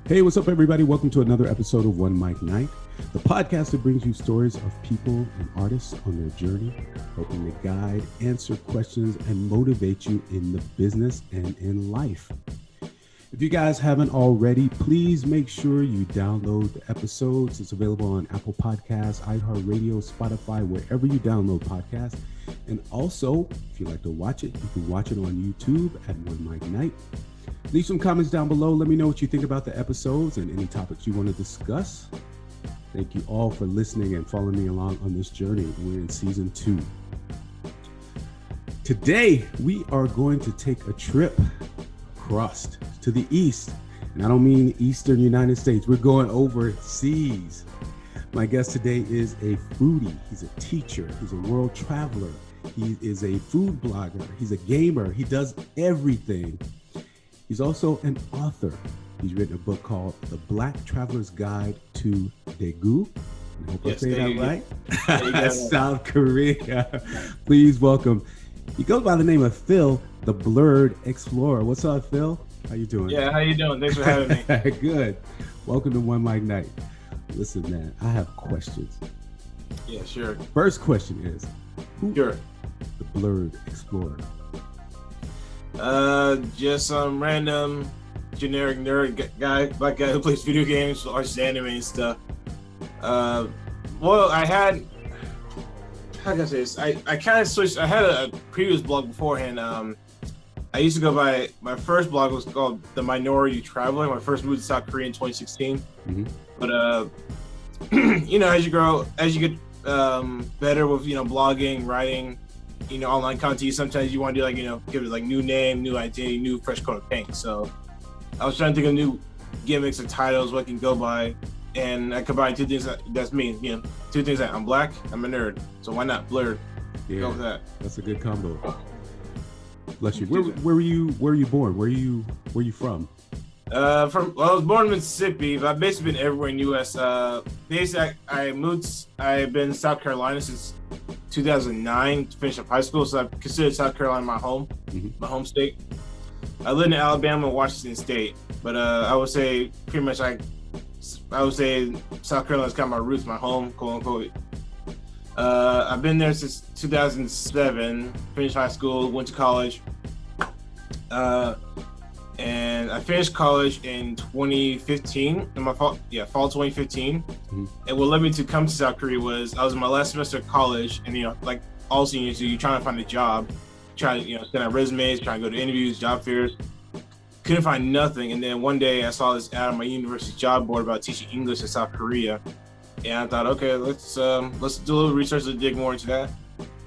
Hey, what's up, everybody? Welcome to another episode of OneMicNite, the podcast that brings you stories of people and artists on their journey, hoping to guide, answer questions, and motivate you in the business and in life. If you guys haven't already, please make sure you download the episodes. It's available on Apple Podcasts, iHeartRadio, Spotify, wherever you download podcasts. And also, if you like to watch it, you can watch it on YouTube at OneMicNite. Leave some comments down below. Let me know what you think about the episodes and any topics you want to discuss. Thank you all for listening and following me along on this journey. We're in season 2. Today, we are going to take a trip across to the east. And I don't mean Eastern United States. We're going overseas. My guest today is a foodie. He's a teacher. He's a world traveler. He is a food blogger. He's a gamer. He does everything. He's also an author. He's written a book called The Black Traveler's Guide to Daegu. I hope I say that right. That's South Korea. Please welcome. He goes by the name of Phil, the Blerd Elplorer. What's up, Phil? How you doing? Yeah, how you doing? Thanks for having me. Good. Welcome to OneMicNite. Listen, man, I have questions. Yeah, sure. First question is, who Sure. the Blerd Elplorer? Just some random generic nerd guy, black guy who plays video games, watches anime and stuff. Well, how can I say this? I kind of switched. I had a previous blog beforehand. I used to go by, my first blog was called The Minority Traveler. My first moved to South Korea in 2016. Mm-hmm. But, you know, as you get better with, blogging, writing, online content, sometimes you want to do give it new name, new identity, new fresh coat of paint. So I was trying to think of new gimmicks or titles what I can go by, and I combined two things that's me. Two things that I'm black, I'm a nerd. So why not Blerd? Yeah, go with that. That's a good combo. Bless you. Where were you born? Where are you from? I was born in Mississippi, but I've basically been everywhere in the U.S. Basically, I've been in South Carolina since 2009 to finish up high school, so I've considered South Carolina my home, my home state. I lived in Alabama and Washington State, but I would say pretty much South Carolina is kind of my roots, my home, quote unquote. I've been there since 2007, finished high school, went to college. And I finished college in 2015, in fall 2015. And what led me to come to South Korea was I was in my last semester of college, and like all seniors do, you're trying to find a job, trying to send out resumes, trying to go to interviews, job fairs. Couldn't find nothing, and then one day I saw this ad on my university job board about teaching English in South Korea, and I thought, okay, let's do a little research to dig more into that.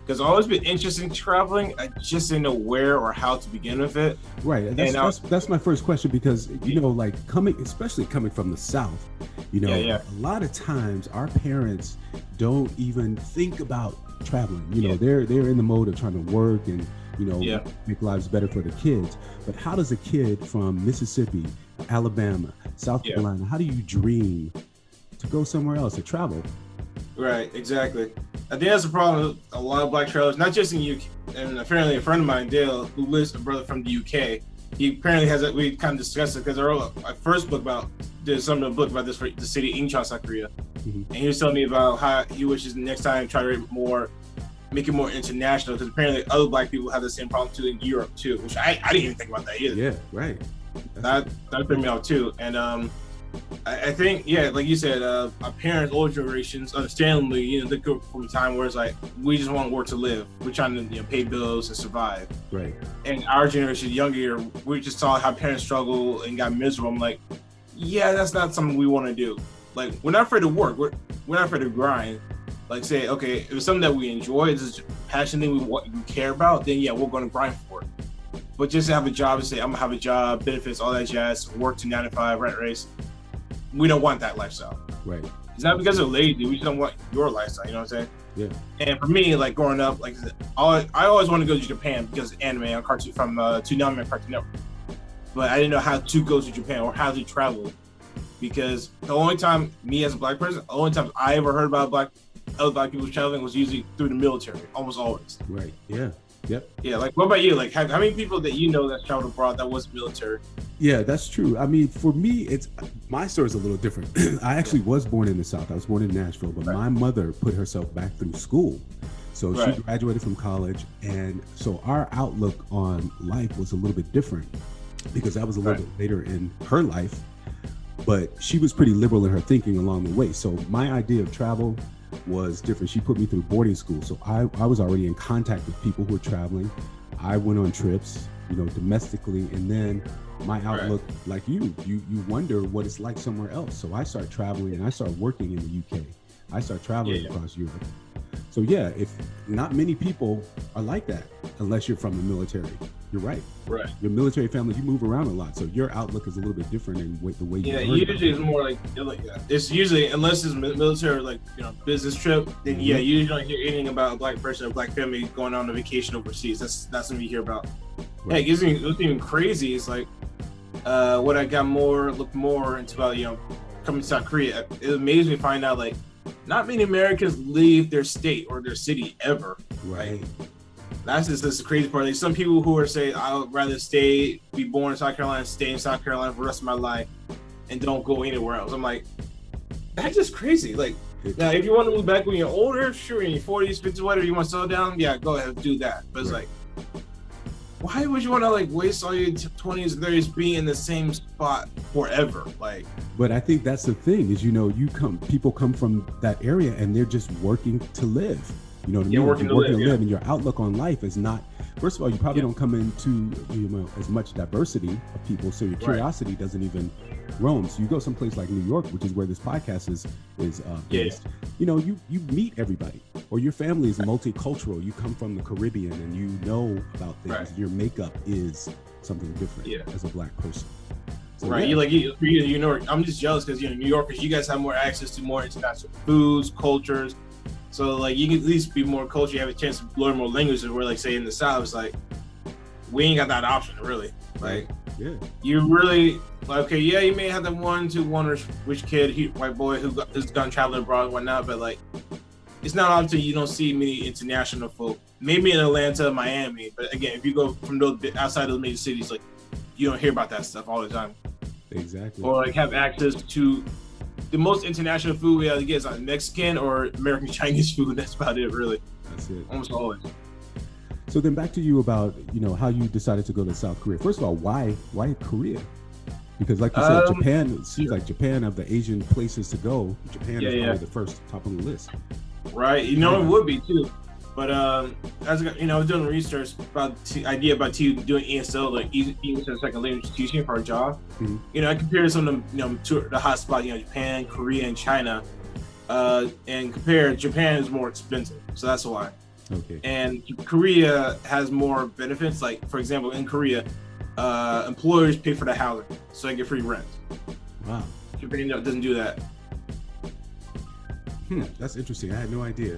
Because I've always been interested in traveling. I just didn't know where or how to begin with it. Right. That's my first question, because, especially coming from the South, a lot of times our parents don't even think about traveling. They're in the mode of trying to work and, make lives better for the kids. But how does a kid from Mississippi, Alabama, South Carolina, how do you dream to go somewhere else, to travel? Right, exactly. I think that's the problem with a lot of black travelers, not just in the UK. And apparently a friend of mine, Dale, who lives, a brother from the UK, he apparently has it. We kind of discussed it because I wrote my first book about this for the city of Incheon, South Korea. And he was telling me about how he wishes next time try to make it more international, because apparently other black people have the same problem too in Europe too, which I didn't even think about that either. Yeah, right. That threw me out too. And I think, like you said, our parents, older generations, understandably, they go from a time where it's like, we just want to work to live. We're trying to pay bills and survive. Right. And our generation, younger, we just saw how parents struggle and got miserable. I'm like, that's not something we want to do. Like, we're not afraid to work. We're not afraid to grind. Like, say, okay, if it's something that we enjoy, it's a passion thing we care about, then we're going to grind for it. But just to have a job and say, I'm going to have a job, benefits, all that jazz, work to 9 to 5, rat race, we don't want that lifestyle. Right. It's not because they're lazy. We just don't want your lifestyle. You know what I'm saying? Yeah. And for me, like growing up, like I always wanted to go to Japan because of anime on cartoon from Toonami and Cartoon Network. But I didn't know how to go to Japan or how to travel, because the only time me as a black person, the only time I ever heard about other black people traveling was usually through the military, almost always. Right. Yeah. Yep. Yeah, like what about you? Like how many people that you know that's traveled abroad that was military? Yeah, that's true. I mean, for me, my story is a little different. I actually was born in the South. I was born in Nashville, but my mother put herself back through school. So she graduated from college, and so our outlook on life was a little bit different because that was a little bit later in her life, but she was pretty liberal in her thinking along the way. So my idea of travel was different. She put me through boarding school. So I was already in contact with people who were traveling. I went on trips, domestically, and then my outlook, like you wonder what it's like somewhere else. So I start traveling and I start working in the UK. I start traveling across Europe. So yeah, if not many people are like that, unless you're from the military. You're right. Right. Your military family, you move around a lot, so your outlook is a little bit different in the way you. Yeah, usually it's more like it's usually, unless it's military, like business trip. Then you usually don't hear anything about a black person or black family going on a vacation overseas. That's something you hear about. Right. Hey, what's even crazy is like what I looked more into about coming to South Korea. It amazed me to find out like not many Americans leave their state or their city ever. Right. That's the crazy part. Like some people who are saying, I would rather be born in South Carolina, stay in South Carolina for the rest of my life, and don't go anywhere else. I'm like, that's just crazy. Like, now if you want to move back when you're older, sure, in your 40s, 50s, whatever, you want to settle down, yeah, go ahead, do that. But it's like, why would you want to like waste all your 20s and 30s being in the same spot forever? Like, but I think that's the thing is, people come from that area and they're just working to live. You know what I mean? Working to live, and your outlook on life is not. First of all, you probably don't come into as much diversity of people, so your curiosity doesn't even roam. So you go someplace like New York, which is where this podcast is based. You meet everybody, or your family is multicultural. You come from the Caribbean, and you know about things. Right. Your makeup is something different as a black person. So, I'm just jealous because New Yorkers, you guys have more access to more international foods, cultures. So like you can at least be more cultured, you have a chance to learn more languages. Where like say in the South, it's like we ain't got that option really. Like you really you may have the one rich kid, white boy who's gone traveling abroad and whatnot, but like it's not often you don't see many international folk. Maybe in Atlanta, Miami, but again, if you go from those outside those major cities, like you don't hear about that stuff all the time. Exactly. Or like have access to the most international food we have to get is like Mexican or American Chinese food. That's about it, really. That's it. Almost always. So then back to you about, how you decided to go to South Korea. First of all, why Korea? Because like you said, Japan, it seems like Japan of the Asian places to go, Japan is probably the first top on the list. Right. It would be too. But as I was doing research about the idea about doing ESL, like English as a second language teaching for a job. Mm-hmm. I compared some of them, to the hot spots, Japan, Korea, and China, and Japan is more expensive, so that's why. Okay. And Korea has more benefits. Like for example, in Korea, employers pay for the housing, so they get free rent. Wow. Japan doesn't do that. That's interesting. I had no idea.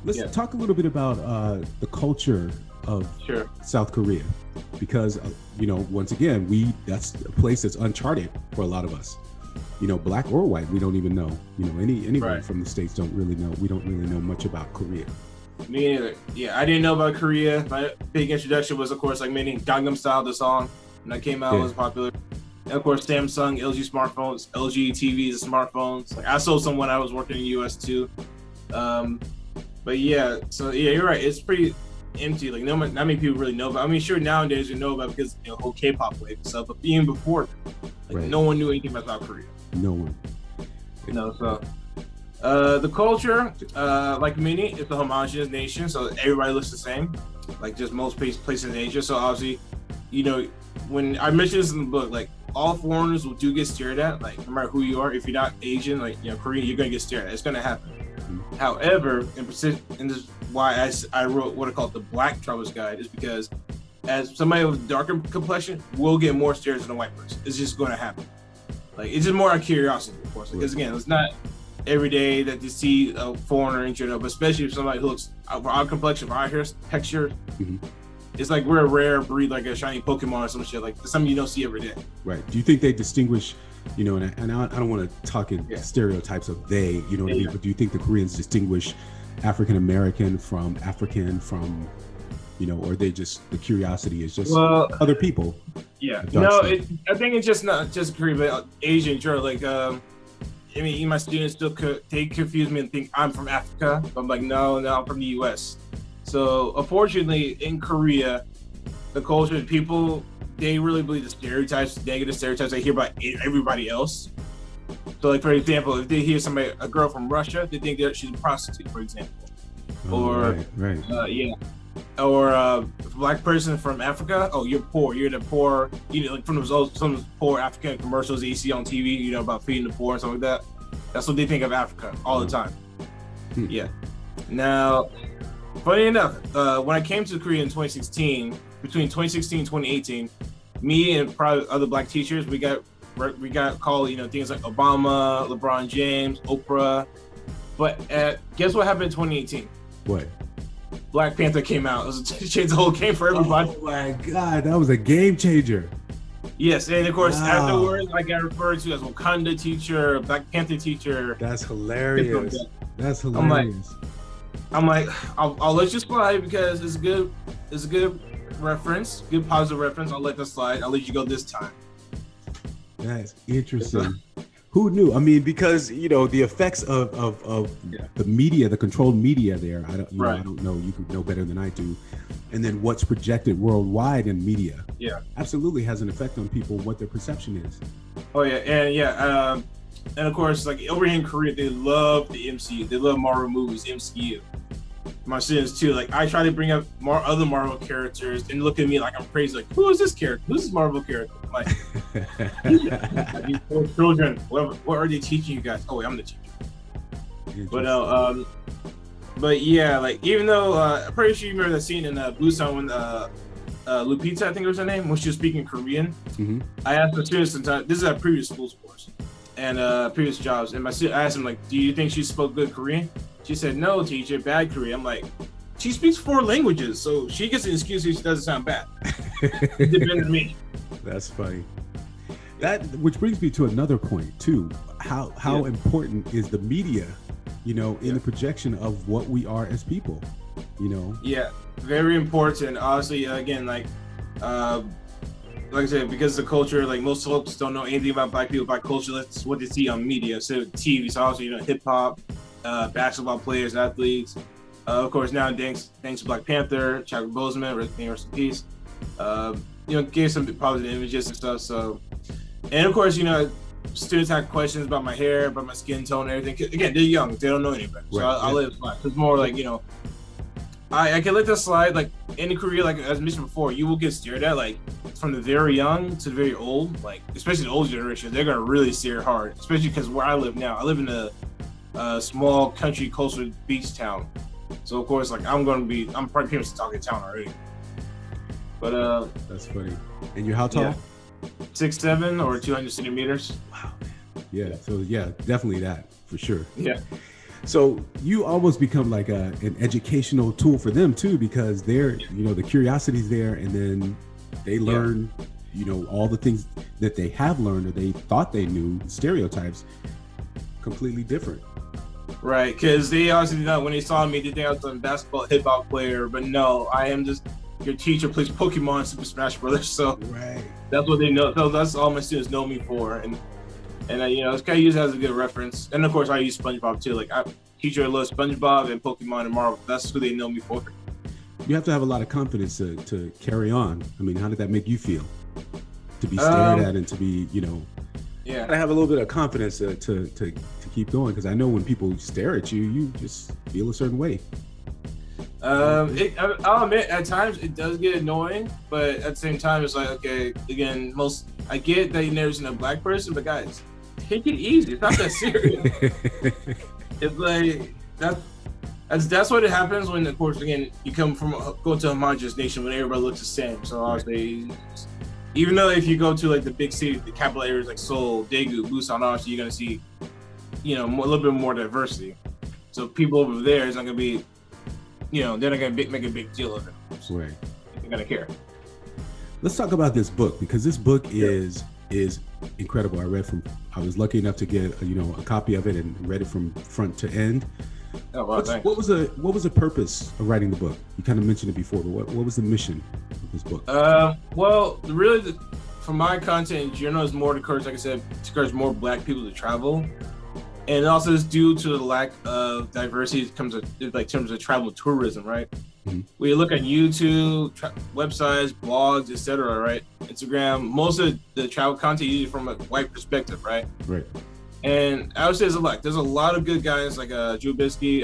Let's talk a little bit about the culture of South Korea, because once again, that's a place that's uncharted for a lot of us. Black or white, we don't even know. Anyone from the States don't really know. We don't really know much about Korea. Me neither. Yeah, I didn't know about Korea. My big introduction was, of course, like many Gangnam Style, the song, when that came out, was popular. And of course, Samsung, LG smartphones, LG TVs, smartphones. Like I sold some when I was working in the US too. But you're right. It's pretty empty. Like not many people really know about. I mean, sure, nowadays you know about it because the whole K-pop wave and stuff. But even before, no one knew anything about South Korea. No one. So the culture, like many, it's a homogeneous nation. So everybody looks the same, like just most places in Asia. So obviously, when I mentioned this in the book, like all foreigners do get stared at. Like no matter who you are, if you're not Asian, like Korean, you're gonna get stared at. It's gonna happen. However, and this is why I wrote what I call the Black Travelers Guide, is because as somebody with darker complexion will get more stares than a white person. It's just going to happen. Like it's just more out of curiosity, of course. Because again, it's not every day that you see a foreigner in general, but especially if somebody who looks for our complexion, for our hair texture, it's like we're a rare breed, like a shiny Pokemon or some shit. Like something you don't see every day. Right. Do you think they distinguish? And I don't want to talk in stereotypes of they, what I mean? But do you think the Koreans distinguish African American from African from, or they just, the curiosity is just Well, other people. Yeah, no, I think it's just not just Korea, but Asian, sure. Like, I mean, my students still they confuse me and think I'm from Africa. But I'm like, no, I'm from the U.S. So, unfortunately, in Korea, the culture, people, they really believe the stereotypes, negative stereotypes they hear about everybody else. So, like, for example, if they hear a girl from Russia, they think that she's a prostitute, for example. Right. Yeah. Or a black person from Africa, oh, you're poor. You're the poor, like from some poor African commercials that you see on TV, about feeding the poor and stuff like that. That's what they think of Africa all the time. Yeah. Now, funny enough, when I came to Korea in 2016, between 2016 and 2018, me and probably other black teachers, we got called, things like Obama, LeBron James, Oprah. But guess what happened in 2018? What? Black Panther came out. It changed the whole game for everybody. Oh my God, that was a game changer. Yes, and of course, afterwards, I got referred to as Wakanda teacher, Black Panther teacher. That's hilarious. That's hilarious. I'm like, I'll let you slide because it's a good reference, good positive reference. I'll let that slide. I'll let you go this time. That's interesting. Who knew? I mean, because the effects of the media, the controlled media there. I don't know. You could know better than I do. And then what's projected worldwide in media, absolutely has an effect on people, what their perception is. Oh yeah, and of course, like over here in Korea, they love the MCU. They love Marvel movies, MCU. My students too. Like I try to bring up more other Marvel characters, and look at me like I'm crazy. Like, who is this character? Who's this Marvel character? I'm like, these poor children. What are they teaching you guys? Oh wait, I'm the teacher. But yeah, like even though I'm pretty sure you remember that scene in Busan when Lupita, I think was her name, when she was speaking Korean. Mm-hmm. I asked the students sometimes. This is at previous schools, of course, and previous jobs. And I asked them like, "Do you think she spoke good Korean?" She said, "No, teacher, bad Korean." I'm like, she speaks 4 languages, so she gets an excuse if she doesn't sound bad. It depends on me. That's funny. That which brings me to another point too. How important is the media, in the projection of what we are as people, Yeah, very important. Honestly, again, like I said, because the culture, like most folks don't know anything about black people, black culture. That's what they see on media, so TV. So obviously, hip hop, basketball players, athletes. Of course, now thanks to Black Panther, Chadwick Boseman, rest in peace. Gave some positive images and stuff. So, and of course, students have questions about my hair, about my skin tone, and everything. Again, they're young; they don't know any better. So I'll let it slide. It's more like I can let this slide. Like in Korea, like as mentioned before, you will get stared at, like from the very young to the very old. Like especially the old generation, they're gonna really stare hard. Especially because where I live now, I live in a small country coastal beach town. So of course, like I'm probably pretty much talking town already. But that's funny. And you're how tall? Yeah. 6'7" or 200 centimeters. Wow, man. Yeah. So yeah, definitely that for sure. Yeah. So you almost become like an educational tool for them too, because they're, the curiosity's there, and then they learn, all the things that they have learned or they thought they knew, stereotypes, completely different. Right, because they obviously know when they saw me, they think I was a basketball hip hop player, but no, I am just your teacher plays Pokemon Super Smash Brothers. So that's what they know. So that's all my students know me for, and it's kind of used as a good reference. And of course, I use SpongeBob too. Like teacher loves SpongeBob and Pokemon and Marvel. That's who they know me for. You have to have a lot of confidence to carry on. I mean, how did that make you feel? To be stared at and to be, Yeah, I have a little bit of confidence to keep going, because I know when people stare at you, you just feel a certain way. I'll admit at times it does get annoying, but at the same time it's like, okay, again, I get that you've never seen a black person, but guys, take it easy. It's not that serious. It's like that's what it happens when, of course, again, you go to a homogenous nation when everybody looks the same. So obviously, even though if you go to like the big city, the capital areas like Seoul, Daegu, Busan, obviously you're gonna see, a little bit more diversity. So people over there is not gonna be, they're not gonna make a big deal of it. Right. They're gonna care. Let's talk about this book, because this book is incredible. I was lucky enough to get a copy of it and read it from front to end. Oh, wow, thanks. What was the purpose of writing the book? You kind of mentioned it before, but what was the mission of this book? Well, really, for my content in general is more to encourage, like I said, to encourage more Black people to travel, and also it's due to the lack of diversity in terms of travel tourism, right? Mm-hmm. When you look at YouTube, websites, blogs, etc., right? Instagram, most of the travel content is usually from a white perspective, right? Right. And I would say there's a lot of good guys like Drew Bisky,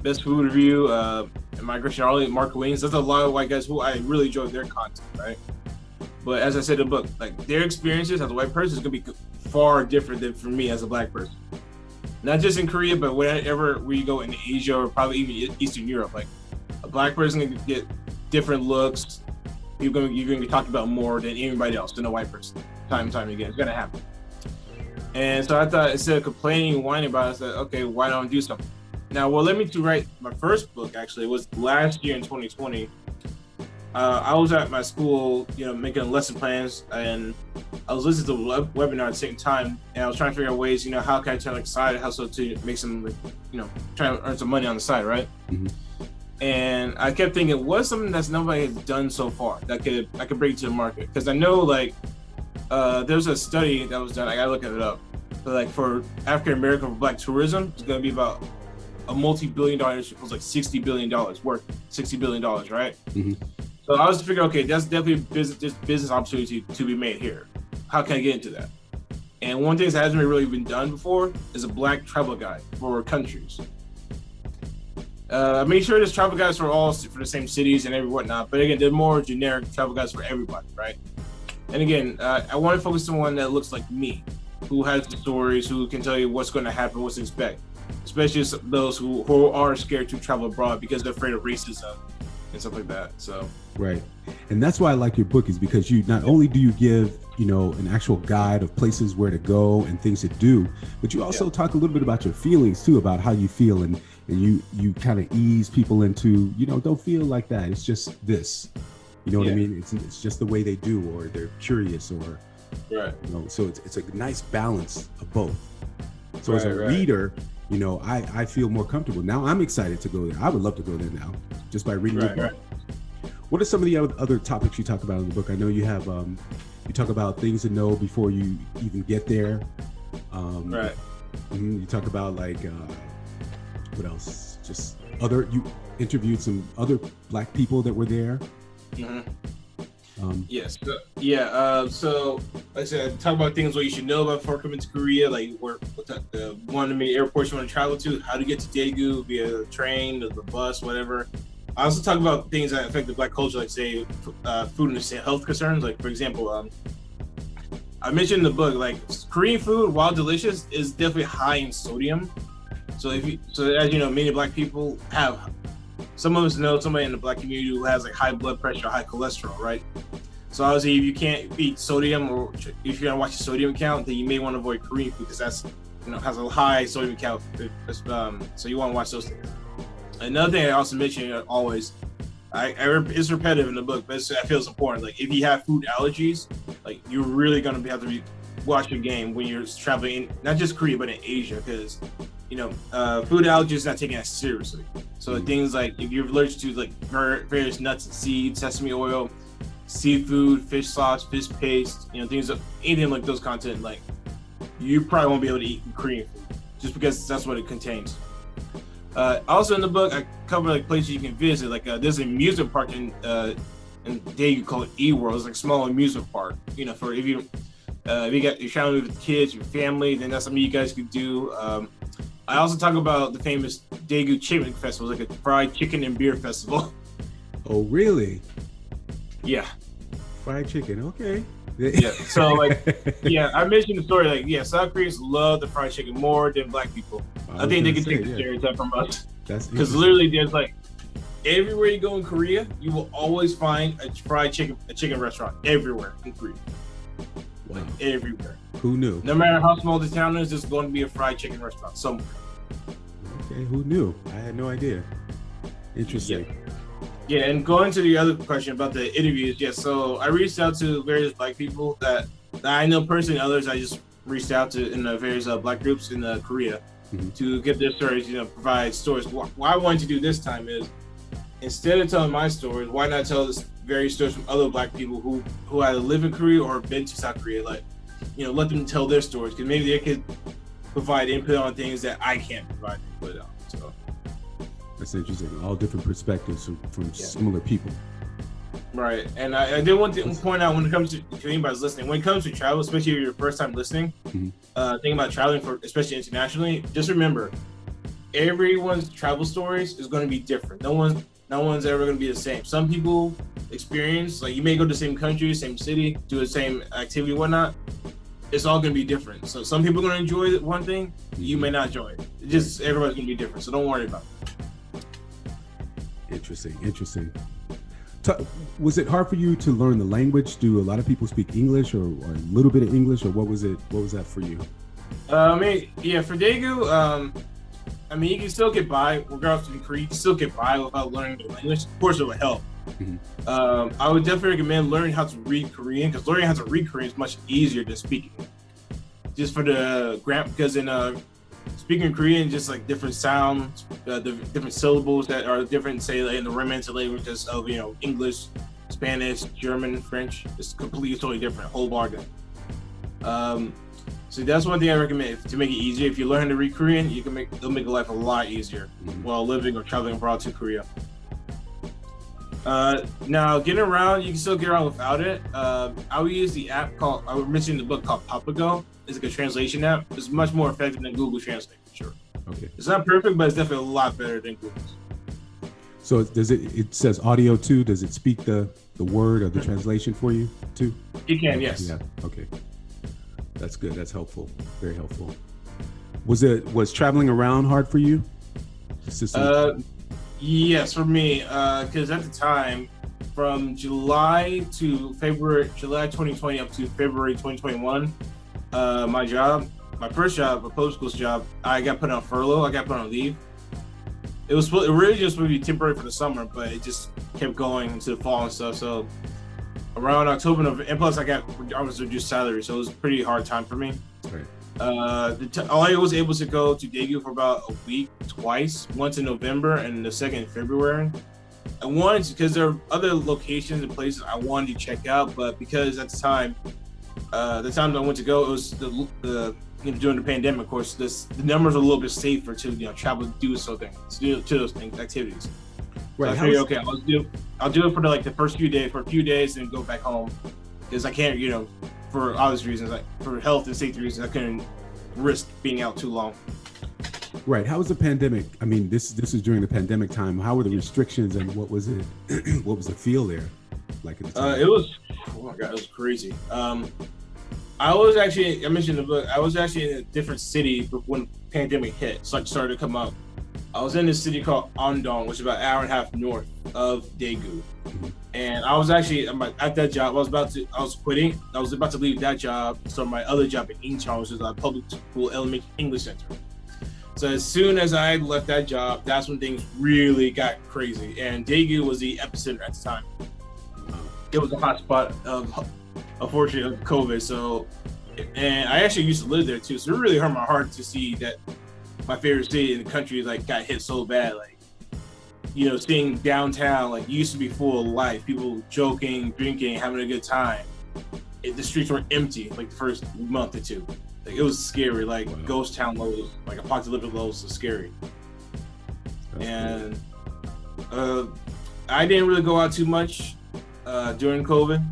Best Food Review, Migration Arley, MarcosLuis. There's a lot of white guys who I really enjoy their content, right? But as I said in the book, like their experiences as a white person is gonna be far different than for me as a Black person. Not just in Korea, but wherever we go in Asia or probably even Eastern Europe, like a Black person can get different looks. You're gonna be talking about more than anybody else, than a white person. Time and time again, it's gonna happen. And so I thought, instead of complaining and whining about it, I said, okay, why don't I do something? Now, what led me to write my first book, actually, was last year in 2020. I was at my school, making lesson plans, and I was listening to a webinar at the same time, and I was trying to figure out ways, how can I turn like side hustle to make some, try to earn some money on the side, right? Mm-hmm. And I kept thinking, what's something that's nobody has done so far that I could bring to the market? Because I know, there's a study that was done. I gotta look it up. But like for African American for Black tourism, it's gonna be about a multi-billion-dollar industry. It was like $60 billion worth $60 billion, right? Mm-hmm. So I was figuring, okay, that's definitely a business opportunity to be made here. How can I get into that? And one thing that hasn't really been done before is a Black travel guide for countries. I made sure there's travel guides for the same cities and whatnot, but again, they're more generic travel guides for everybody, right? And again, I want to focus on one that looks like me, who has the stories, who can tell you what's going to happen, what to expect, especially those who are scared to travel abroad because they're afraid of racism and stuff like that. So right, and that's why I like your book, is because you not only do you give an actual guide of places where to go and things to do, but you also talk a little bit about your feelings too, about how you feel, and you kind of ease people into don't feel like that. It's just this. You know what I mean? It's just the way they do, or they're curious, or right. So it's a nice balance of both. So as a reader, I feel more comfortable. Now I'm excited to go there. I would love to go there now, just by reading your book. Right. What are some of the other topics you talk about in the book? I know you have you talk about things to know before you even get there. Right. You talk about what else? Just you interviewed some other Black people that were there. Mm-hmm. Yes. So like I said, talk about things what you should know about before coming to Korea, like one of the main airports you want to travel to, how to get to Daegu via train, the bus, whatever. I also talk about things that affect the Black culture, like say food and health concerns. Like for example, I mentioned in the book, like Korean food, while delicious, is definitely high in sodium. So as you know, many Black people have. Some of us know somebody in the Black community who has like high blood pressure, high cholesterol, right? So obviously, if you can't eat sodium, or if you're gonna watch the sodium count, then you may want to avoid Korean food, because that's has a high sodium count. So you want to watch those things. Another thing I also mention always, it's repetitive in the book, but I feel it's important. Like if you have food allergies, like you're really gonna have to watch your game when you're traveling in not just Korea but in Asia, because food allergies is not taken as seriously. So things like if you're allergic to like various nuts and seeds, sesame oil, seafood, fish sauce, fish paste, anything like those content, like you probably won't be able to eat Korean food just because that's what it contains. Also in the book, I cover like places you can visit. Like there's an amusement park in Daegu called E-World. It's like a small amusement park. For if you're traveling with kids, your family, then that's something you guys could do. I also talk about the famous Daegu Chicken Festival, like a fried chicken and beer festival. Oh, really? Yeah. Fried chicken, okay. Yeah. So I mentioned the story. South Koreans love the fried chicken more than Black people. I think they can take the stereotype from us. Because literally, there's everywhere you go in Korea, you will always find a chicken restaurant everywhere in Korea. Wow. Like everywhere. Who knew? No matter how small the town is, there's going to be a fried chicken restaurant somewhere. Okay, who knew? I had no idea. Interesting. Yeah, and going to the other question about the interviews, so I reached out to various Black people that I know personally, others I just reached out to in the various Black groups in Korea. to get their stories, provide stories. What I wanted to do this time is, instead of telling my stories, why not tell this various stories from other Black people who either live in Korea or have been to South Korea? Like, let them tell their stories, because maybe they could provide input on things that I can't provide input on. So that's interesting. All different perspectives from similar people. Right. And I did want to point out, when it comes to anybody's listening, when it comes to travel, especially if you're your first time listening, thinking about traveling, especially internationally, just remember, everyone's travel stories is going to be different. No one's ever going to be the same. Some people experience, like, you may go to the same country, same city, do the same activity, whatnot. It's all going to be different. So some people are going to enjoy one thing, you may not enjoy it. Just everybody's going to be different. So don't worry about it. Interesting. Was it hard for you to learn the language? Do a lot of people speak English, or a little bit of English, or what was that for you? For Daegu, you can still get by, regardless of Korea, you can still get by without learning the language. Of course, it would help. I would definitely recommend learning how to read Korean, because learning how to read Korean is much easier than speaking. Just for the grammar, because in speaking Korean, just like different sounds, the different syllables that are different, say, like in the Romantic languages of English, Spanish, German, French, it's completely totally different, whole bargain. So that's one thing I recommend to make it easier. If you learn how to read Korean, it'll make life a lot easier while living or traveling abroad to Korea. Now, getting around, you can still get around without it. I would use the app I was mentioning the book called Papago. It's like a translation app. It's much more effective than Google Translate, for sure. Okay. It's not perfect, but it's definitely a lot better than Google's. So it says audio too? Does it speak the word or the translation for you too? It can, yes. Yeah, okay. That's good. That's helpful. Very helpful. Was traveling around hard for you? Yes, for me, because at the time, from July 2020 up to February 2021, my first job, a public schools job, I got put on furlough. I got put on leave. It really just would be temporary for the summer, but it just kept going into the fall and stuff. So around October, November, and plus I was reduced salary, so it was a pretty hard time for me. Right. I was able to go to Daegu for about a week twice, once in November and the second in February. I wanted to, because there are other locations and places I wanted to check out, but because at the time I went to go, it was during the pandemic, of course, the numbers are a little bit safer to travel to do those things, activities. Right. So I figured, okay, I'll do it for the first few days, and go back home, because I can't, for obvious reasons, like for health and safety reasons, I couldn't risk being out too long. Right. How was the pandemic? I mean, this is during the pandemic time. How were the restrictions, and what was it? What was the feel there like at the time? It was crazy. I mentioned in the book, I was actually in a different city when the pandemic hit, so I started to come up. I was in this city called Andong, which is about an hour and a half north of Daegu. And I was actually at that job. I was quitting. I was about to leave that job. So my other job in Incheon, which is a public school elementary English center. So as soon as I left that job, that's when things really got crazy. And Daegu was the epicenter at the time. It was a hot spot unfortunately, of COVID. So, and I actually used to live there too. So it really hurt my heart to see that my favorite city in the country got hit so bad. Seeing downtown used to be full of life, people joking, drinking, having a good time. The streets were empty the first month or two. It was scary, wow. Ghost town levels, apocalyptic levels, so scary. That's cool. I didn't really go out too much during COVID,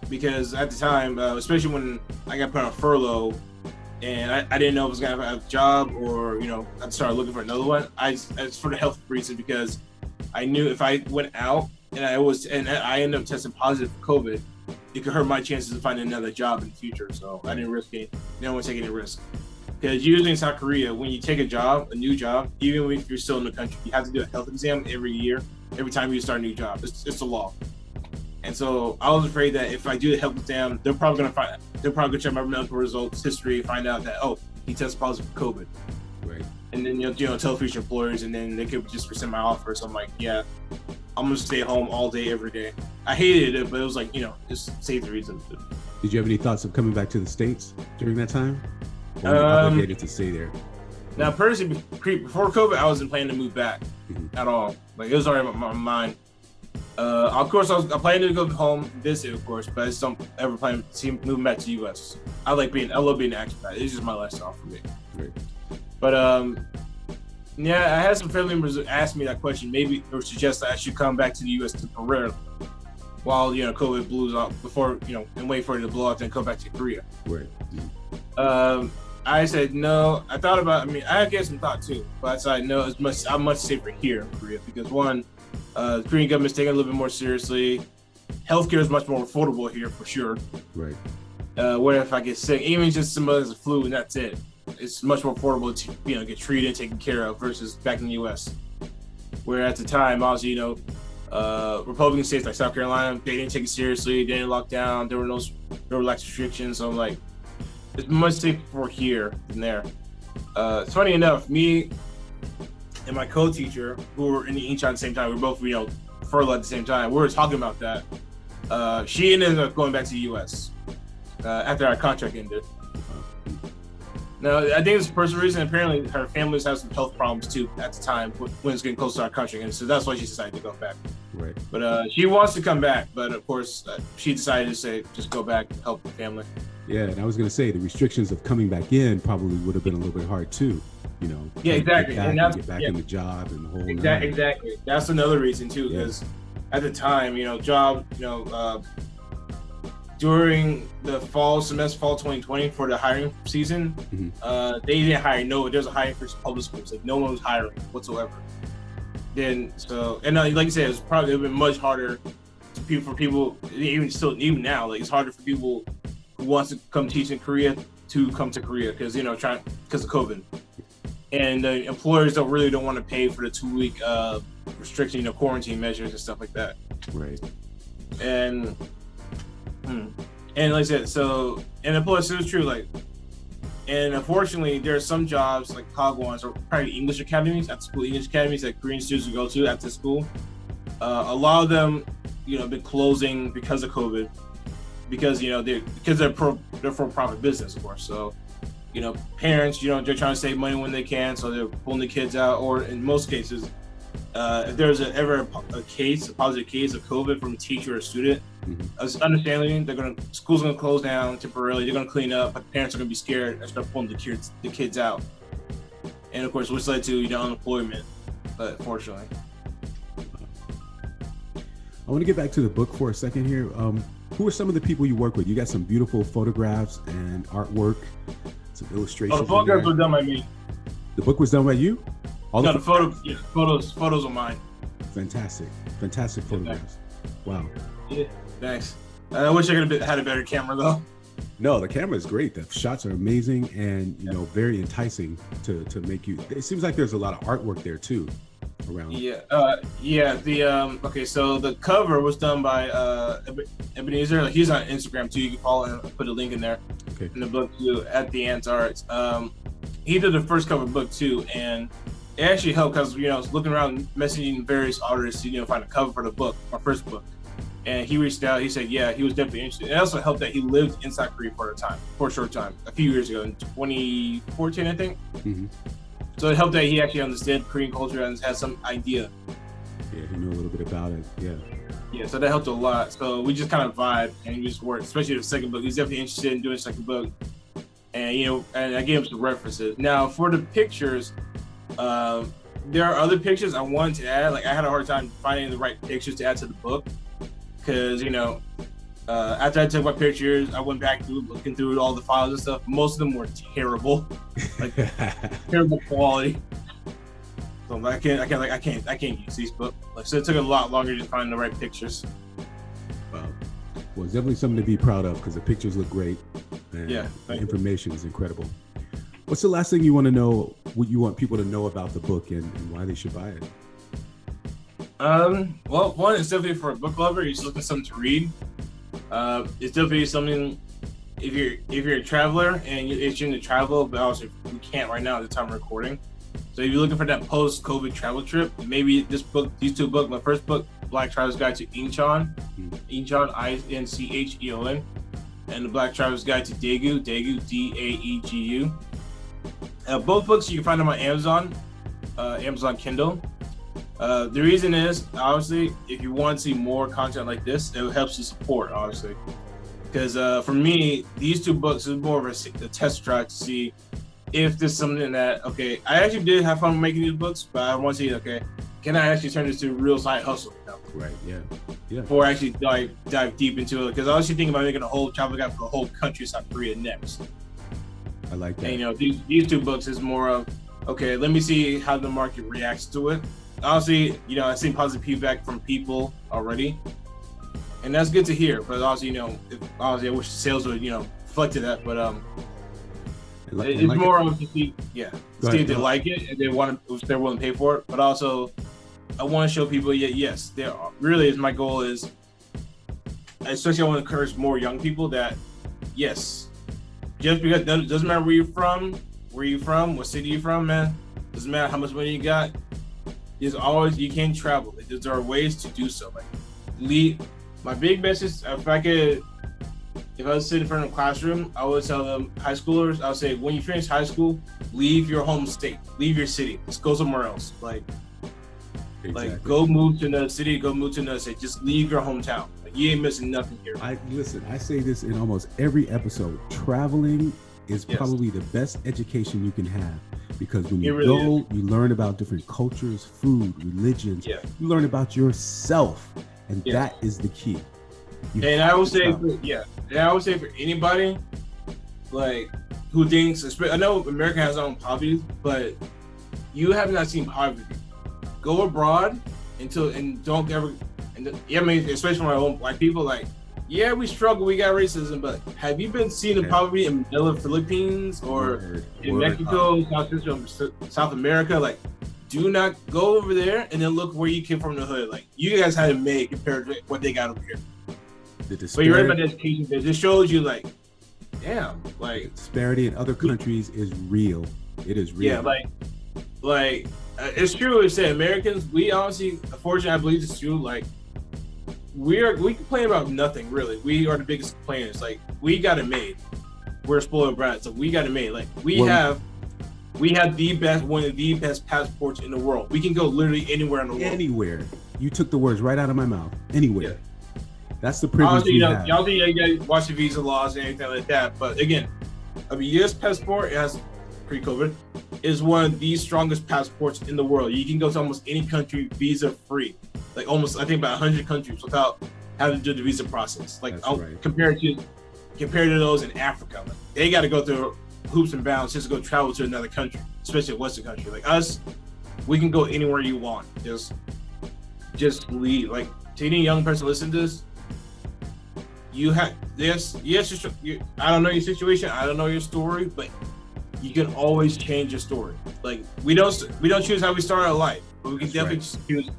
because at the time, especially when I got put on furlough, and I didn't know if I was gonna have a job or I'd start looking for another one. It's for the health reason, because I knew if I went out and I ended up testing positive for COVID, it could hurt my chances of finding another job in the future. So I didn't risk it. I didn't want to take any risk. Because usually in South Korea, when you take a new job, even if you're still in the country, you have to do a health exam every year, every time you start a new job. It's the law. And so I was afraid that if I do the health exam, they're probably gonna check my medical results, history, find out that he tested positive for COVID. Right. And then tell future employers, and then they could just rescind my offer. So I'm like, yeah, I'm gonna stay home all day, every day. I hated it, but it was just safety reasons. Did you have any thoughts of coming back to the States during that time? Or were you obligated to stay there? Now, personally, before COVID, I wasn't planning to move back at all. Like, it was already in my mind. Of course, I planning to go home, visit, of course, but I just don't ever plan to moving back to the U.S. I love being an expat. It's just my lifestyle for me. Right. But yeah, I had some family members ask me that question, maybe, or suggest that I should come back to the U.S. temporarily while COVID blows out before and wait for it to blow out, then come back to Korea. Right. I said no. I thought about. I mean, I gave some thought too, but I decided no. I'm much safer here in Korea because one, the Korean government's taking it a little bit more seriously. Healthcare is much more affordable here for sure. Right. Where if I get sick, even just some of the flu and that's it, it's much more affordable to get treated and taken care of versus back in the U.S. Where at the time, obviously, Republican states like South Carolina, they didn't take it seriously. They didn't lock down. There were relaxed restrictions. So I'm like, it's much safer here than there. It's funny enough, me and my co-teacher, who were in Incheon at the same time, we were both, furloughed at the same time. We were talking about that. She ended up going back to the U.S. After our contract ended. Now, I think it's the personal reason. Apparently, her family has some health problems too at the time when it's getting close to our contract, and so that's why she decided to go back. Right. But she wants to come back, but of course, she decided to say just go back and help the family. Yeah, and I was going to say the restrictions of coming back in probably would have been a little bit hard too. Yeah, exactly. Get back in the job and the whole. Exactly. That's another reason too, because at the time, during the fall 2020 for the hiring season, they didn't hire. There's a hiring for public schools. Like no one was hiring whatsoever. Like you said, it's probably been much harder for people. Even now, like it's harder for people who wants to come teach in Korea to come to Korea because because of COVID, and the employers don't want to pay for the 2-week restriction, quarantine measures and stuff like that. Right. And like I said, and plus it was true, and unfortunately there are some jobs like Kagwons or probably English academies at school, English academies that Korean students would go to after school. A lot of them, been closing because of COVID, because they're for-profit business, of course. So, parents, they're trying to save money when they can, so they're pulling the kids out, or in most cases, if there's ever a positive case of COVID from a teacher or a student, understandably, school's gonna close down temporarily. They're gonna clean up, but parents are gonna be scared and start pulling the kids out, and of course, which led to unemployment. But fortunately, I want to get back to the book for a second here. Who are some of the people you work with? You got some beautiful photographs and artwork, some illustrations. The photographs were done by me. The book was done by you? The photos are mine. Fantastic photographs. Wow. Yeah, thanks. I wish I could have had a better camera though. No, the camera is great. The shots are amazing and very enticing to make you. It seems like there's a lot of artwork there too, around. Yeah. Okay. So the cover was done by Ebenezer. He's on Instagram too. You can follow him. I'll put a link in there. Okay. In the book too, at the Ants Arts. He did the first cover book too, and it actually helped because I was looking around, messaging various artists to find a cover for the book, my first book. And he reached out. He said, yeah, he was definitely interested. It also helped that he lived inside Korea for a short time, a few years ago, in 2014, I think. Mm-hmm. So it helped that he actually understood Korean culture and had some idea. Yeah, he knew a little bit about it. Yeah. Yeah, so that helped a lot. So we just kind of vibed and we just worked, especially the second book. He's definitely interested in doing a second book. And, and I gave him some references. Now, for the pictures, there are other pictures I wanted to add. Like, I had a hard time finding the right pictures to add to the book. Because, after I took my pictures, I went back through looking through all the files and stuff. Most of them were terrible, like terrible quality. So I can't use these, but so it took a lot longer to find the right pictures. Wow. Well, it's definitely something to be proud of because the pictures look great. And the information is incredible. What's the last thing you want to know? What you want people to know about the book and why they should buy it? Well, one, it's definitely for a book lover. You're just looking for something to read. It's definitely something if you're a traveler and you're itching to travel, but also we can't right now at the time of recording. So if you're looking for that post-COVID travel trip, maybe these two books, my first book, BlackTravel's Guide to Incheon, Incheon, and the BlackTravel's Guide to Daegu, Daegu, Daegu. Both books you can find them on Amazon, Amazon Kindle. The reason is, obviously, if you want to see more content like this, it helps you support, obviously. Because for me, these two books is more of a test track to see if there's something that, okay, I actually did have fun making these books, but I want to see, okay, can I actually turn this to a real side hustle? You know? Right, yeah. Before I actually dive deep into it. Because I was actually thinking about making a whole travel guide for the whole country, South Korea next. I like that. And, you know, these two books is more of, okay, let me see how the market reacts to it. Honestly, you know, I've seen positive feedback from people already. And that's good to hear. But also, you know, obviously I wish the sales would, you know, reflect that. But it's like more of to see, see if they like it and if they're willing to pay for it. But also, I want to show people, yes, there really is. My goal is, especially I want to encourage more young people that, yes, just because it doesn't matter where you're from, what city you're from, man. Doesn't matter how much money you got. There's always, you can travel. There are ways to do so. Like, my big message, if I was sitting in front of a classroom, I would tell them, high schoolers, I would say, when you finish high school, leave your home state, leave your city, let's go somewhere else. Like go move to another city, go move to another state, just leave your hometown. Like, you ain't missing nothing here. I say this in almost every episode. Traveling is probably the best education you can have. Because when you go, you learn about different cultures, food, religions. Yeah. You learn about yourself, and that is the key. And I would say, for anybody like who thinks, I know America has its own poverty, but you have not seen poverty. Go abroad and don't ever. I mean, especially for my own black people, like. Yeah, we struggle. We got racism, but have you been seeing the poverty in Manila, Philippines, or in Mexico, South America? Like, do not go over there and then look where you came from in the hood. Like, you guys had it made compared to what they got over here. But you're right about the education. It just shows you, like, damn, like the disparity in other countries is real. It is real. Yeah, like it's true. It's that Americans, we honestly, unfortunately, I believe it's true. Like. We complain about nothing really. We are the biggest complainers. Like, we got it made. We're spoiled brats, so we got it made. Like, we have the best, one of the best passports in the world. We can go literally anywhere in the world. Anywhere. You took the words right out of my mouth. Anywhere. Yeah. That's the privilege we have. Y'all think you guys watch the visa laws and anything like that, but again, a U.S. passport, it has pre-COVID, is one of the strongest passports in the world. You can go to almost any country visa free. Like almost, I think about 100 countries without having to do the visa process. Like compared to those in Africa, like, they got to go through hoops and bounds just to go travel to another country, especially a Western country. Like us, we can go anywhere you want. Just leave. Like, to any young person listen to this, you have this. Yes, I don't know your situation. I don't know your story, but you can always change your story. Like, we don't choose how we start our life, but we can definitely choose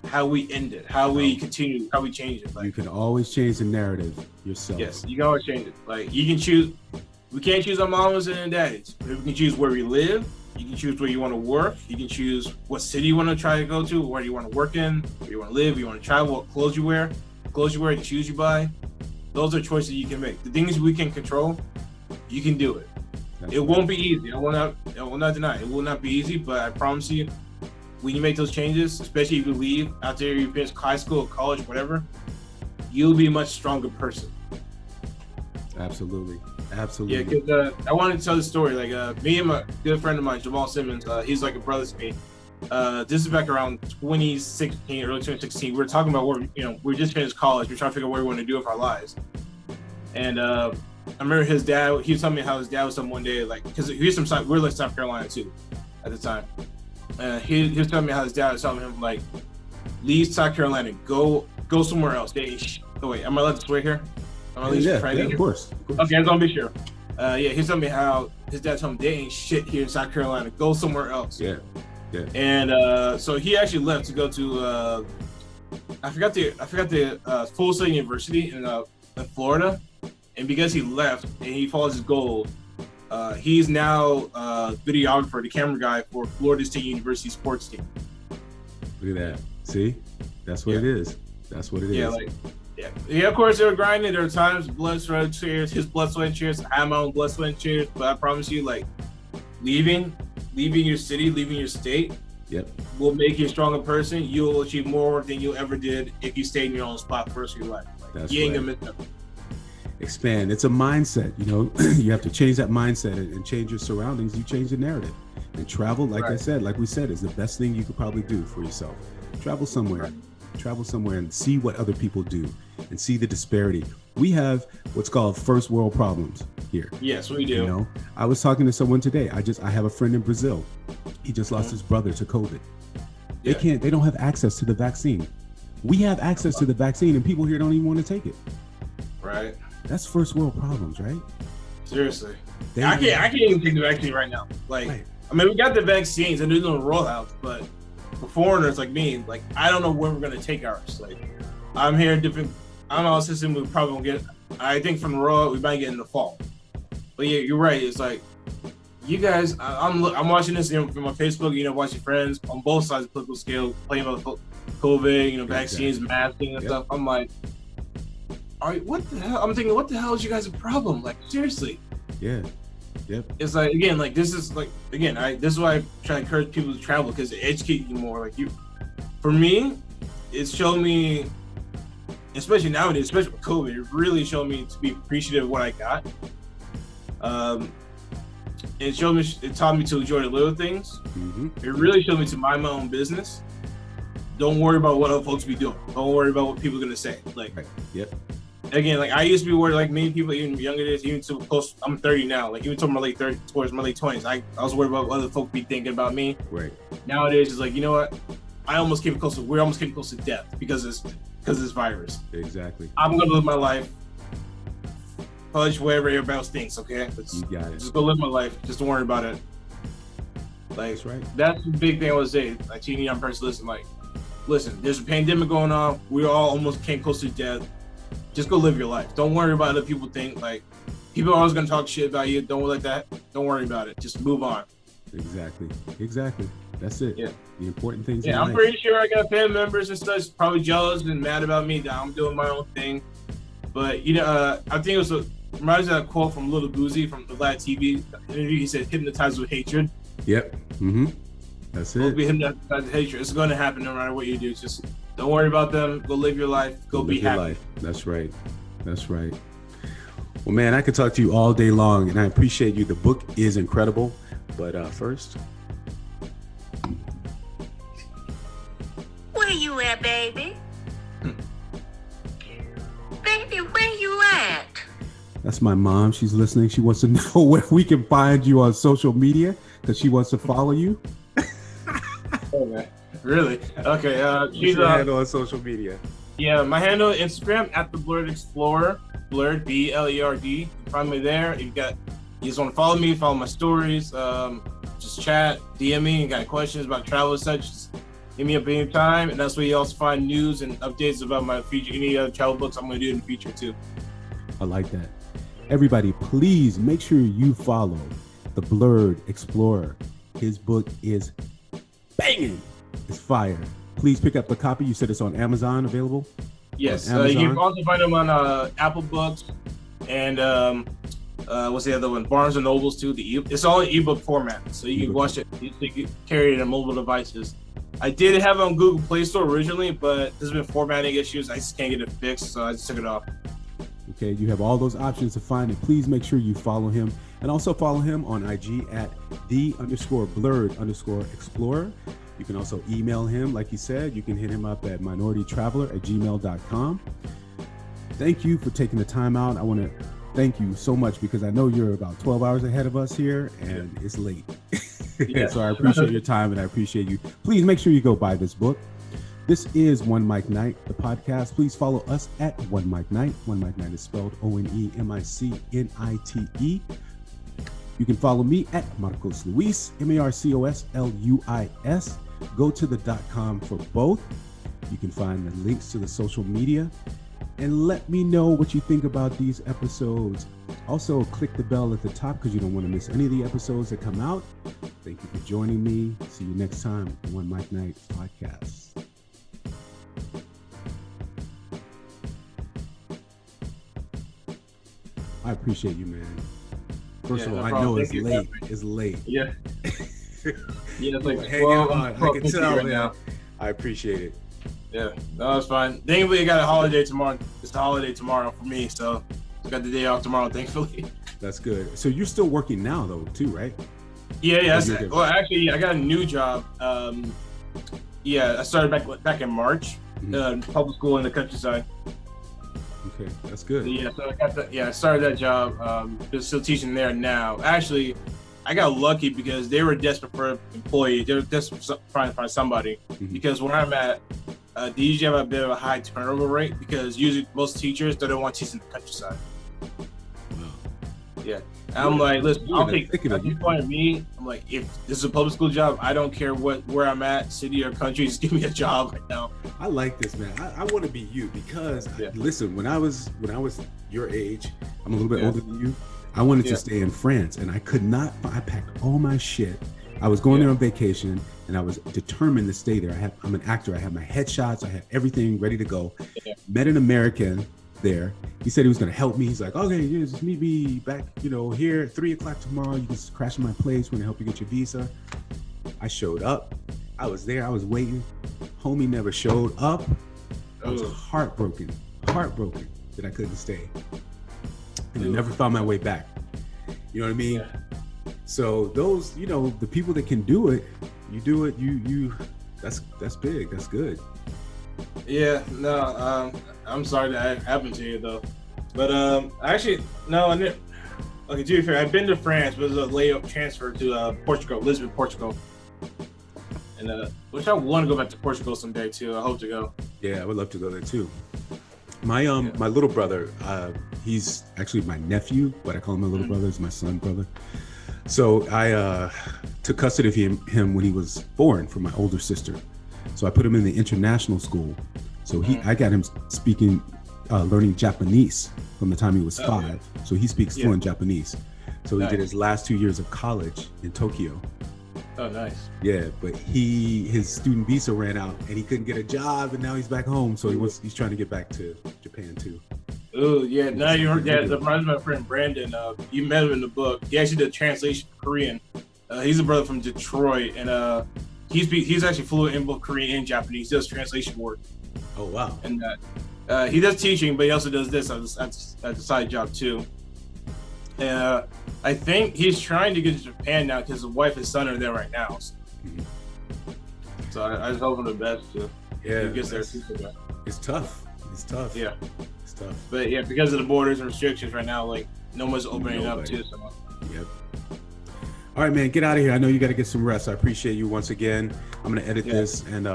how we end it, how we continue, how we change it. Like, you can always change the narrative yourself. Yes, you can always change it. Like, you can choose. We can't choose our mamas and daddies, but we can choose where we live. You can choose where you want to work. You can choose what city you want to try to go to, where you want to work in, where you want to live, where you want to travel, what clothes you wear, the shoes you buy. Those are choices you can make. The things we can control, you can do it. It won't be easy. I will not deny it will not be easy, but I promise you, when you make those changes, especially if you leave after you finish high school, college, whatever, you'll be a much stronger person. Absolutely. Yeah, because I wanted to tell the story. Like, me and my good friend of mine, Jamal Simmons, he's like a brother to me. This is back around 2016, early 2016. We were talking about we just finished college. We're trying to figure out what we want to do with our lives. And I remember his dad. He was telling me how his dad was something one day, like, because we're like South Carolina too, at the time. He was telling me how his dad was telling him, like, leave South Carolina, go somewhere else. Oh wait, am I allowed to swear here? Yeah, of course. Okay, I just want to be sure. He's telling me how his dad told him they ain't shit here in South Carolina. Go somewhere else. Yeah. And so he actually left to go to I forgot the Full Sail University in Florida. And because he left and he follows his goal, he's now videographer, the camera guy for Florida State University sports team. Look at that. See, that's what it is. That's what it is. Yeah, of course, they were grinding. There were times blood, sweat, and tears. His blood, sweat, and tears. I had my own blood, sweat, and tears. But I promise you, like, leaving your city, leaving your state, will make you a stronger person. You'll achieve more than you ever did if you stayed in your own spot for the rest of your life. Like, that's you ain't right. gonna miss nothing. Expand. It's a mindset, you know. You have to change that mindset and change your surroundings. You change the narrative. And travel, like I said, like we said, is the best thing you could probably do for yourself. Travel somewhere. Travel somewhere and see what other people do and see the disparity. We have what's called first world problems here. Yes, we do. You know, I was talking to someone today. I have a friend in Brazil. He just lost his brother to COVID. They don't have access to the vaccine. We have access to the vaccine and people here don't even want to take it. Right. That's first world problems, right? Seriously. I can't even take the vaccine right now. Like, right. I mean, we got the vaccines and they're doing rollouts, but for foreigners like me, like, I don't know when we're going to take ours. Like, I'm here different. I don't know, system we probably won't get. I think from the rollout, we might get in the fall. But yeah, you're right. It's like, you guys, I'm watching this, you know, from my Facebook, you know, watching friends on both sides of the political scale, playing about COVID, you know, vaccines, masking and stuff. I'm like, what the hell? I'm thinking, what the hell is you guys' problem? Like, seriously. Yeah. Yep. It's like, again, like, this is like, again, this is why I try to encourage people to travel, because it educates you more. Like, for me, it's shown me, especially nowadays, especially with COVID, it really showed me to be appreciative of what I got. It taught me to enjoy the little things. Mm-hmm. It really showed me to mind my own business. Don't worry about what other folks be doing. Don't worry about what people are gonna say. Like, yep. Again, like, I used to be worried, like many people, even younger days, even to close. I'm 30 now. Like, even to my late 30s, towards my late 20s, I was worried about what other folks be thinking about me. Right. Nowadays, it's like, you know what? We almost came close to death because of this virus. Exactly. I'm gonna live my life. Fudge whatever everybody else thinks. Okay. You got it. Just go live my life. Just don't worry about it. Like, that's right. That's the big thing I would say. Like, to any young person, listen, there's a pandemic going on. We all almost came close to death. Just go live your life. Don't worry about what other people think. Like, people are always gonna talk shit about you. Don't let that. Don't worry about it. Just move on. Exactly. That's it. Yeah. The important things. Yeah, I'm pretty sure I got family members and stuff probably jealous and mad about me that I'm doing my own thing. But you know, I think it was reminds me of that quote from Little Boozy from the Vlad TV interview. He said, "Hypnotized with hatred." Yep. Mm-hmm. That's it. Don't be hypnotized with hatred. It's going to happen no matter what you do. Just don't worry about them. Go live your life. Go be happy. Life. That's right. Well, man, I could talk to you all day long, and I appreciate you. The book is incredible. But first, where you at, baby? Baby, where you at? That's my mom. She's listening. She wants to know where we can find you on social media because she wants to follow you. Oh, man. Really? Okay. What's your handle on social media? Yeah, my handle on Instagram at the Blerd Explorer. Blerd, Blerd. You can find me there. You just want to follow me, follow my stories. Just chat, DM me. You got questions about travel and such? Just hit me up anytime. And that's where you also find news and updates about my future, any other travel books I'm going to do in the future too. I like that. Everybody, please make sure you follow the Blerd Explorer. His book is banging. It's fire. Please pick up the copy. You said it's on Amazon available? Yes. You can also find them on Apple Books and what's the other one? Barnes and Nobles too. It's all in ebook format, so you can watch it. You can carry it on mobile devices. I did have it on Google Play Store originally, but there's been formatting issues. I just can't get it fixed, so I just took it off. Okay, you have all those options to find it. Please make sure you follow him, and also follow him on IG at _Blerd_Explorer. You can also email him, like he said. You can hit him up at minoritytraveler@gmail.com. Thank you for taking the time out. I want to thank you so much because I know you're about 12 hours ahead of us here, and it's late. Yeah. So I appreciate your time, and I appreciate you. Please make sure you go buy this book. This is OneMicNite, the podcast. Please follow us at OneMicNite. OneMicNite is spelled OneMicNite. You can follow me at MarcosLuis, MarcosLuis. Go to the .com for both. You can find the links to the social media. And let me know what you think about these episodes. Also, click the bell at the top because you don't want to miss any of the episodes that come out. Thank you for joining me. See you next time on OneMicNite podcast. I appreciate you, man. First of all, no I problem. know it's Thank you, late. Jeffrey. It's late. Yeah. Yeah, it's like Hang 12, on. I can 12:50 tell, right man. now. I appreciate it. Yeah, no, it's fine. Thankfully, I got a holiday tomorrow. It's a holiday tomorrow for me, so I got the day off tomorrow, thankfully. That's good. So you're still working now, though, too, right? Yeah. Okay. Well, actually, I got a new job. I started back in March. Public school in the countryside. Okay, that's good. So I started that job. Just still teaching there now. Actually, I got lucky because they were desperate for employees. They were desperate trying to find somebody. Because where I'm at, they usually have a bit of a high turnover rate because usually most teachers they don't want to teach in the countryside. Wow. Yeah. And I'm like, listen, I'll take at this point of me. I'm like, if this is a public school job, I don't care where I'm at, city or country, just give me a job right now. I like this, man. I want to be you because listen, when I was your age, I'm a little bit older than you. I wanted to stay in France, and I could not. I packed all my shit. I was going there on vacation, and I was determined to stay there. I'm an actor. I had my headshots. I had everything ready to go. Met an American there. He said he was going to help me. He's like, okay, just meet me back, here at 3:00 tomorrow. You can just crash in my place. We're going to help you get your visa. I showed up. I was there. I was waiting. Homie never showed up. I was heartbroken that I couldn't stay. And I never found my way back. You know what I mean? Yeah. So those, the people that can do it, you do it, that's big. That's good. Yeah, no, I'm sorry that happened to you though. But actually, no, I didn't. Okay, to be fair, I've been to France, but it was a layup transfer to Portugal, Lisbon, Portugal. And which I want to go back to Portugal someday too. I hope to go. Yeah, I would love to go there too. My my little brother, he's actually my nephew, but I call him my little brother. He's my son brother. So I took custody of him when he was born from my older sister. So I put him in the international school. So I got him speaking, learning Japanese from the time he was 5. So he speaks fluent Japanese. So he did his last 2 years of college in Tokyo. Oh, nice. Yeah, but his student visa ran out and he couldn't get a job, and now he's back home. So he's trying to get back to Japan too. Oh yeah, now you heard that. That reminds me of my friend Brandon. You met him in the book. He actually did translation for Korean. He's a brother from Detroit, and he's actually fluent in both Korean and Japanese. He does translation work. Oh wow! And he does teaching, but he also does this as a side job too. And I think he's trying to get to Japan now because his wife and son are there right now. So I just hope him the best too. Yeah, he gets there. It's tough. It's tough. Yeah, it's tough. But yeah, because of the borders and restrictions right now, like no one's opening up too. So. Yep. All right, man, get out of here. I know you got to get some rest. I appreciate you once again. I'm gonna edit this, and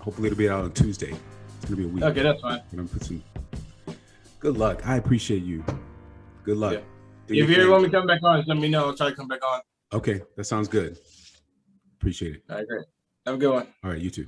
hopefully it'll be out on Tuesday. It's gonna be a week. Okay, that's fine. I'm gonna put some. Good luck. I appreciate you. Good luck. Yeah. If you ever want me to come back on, let me know. I'll try to come back on. Okay, that sounds good. Appreciate it. All right, great. Have a good one. All right, you too.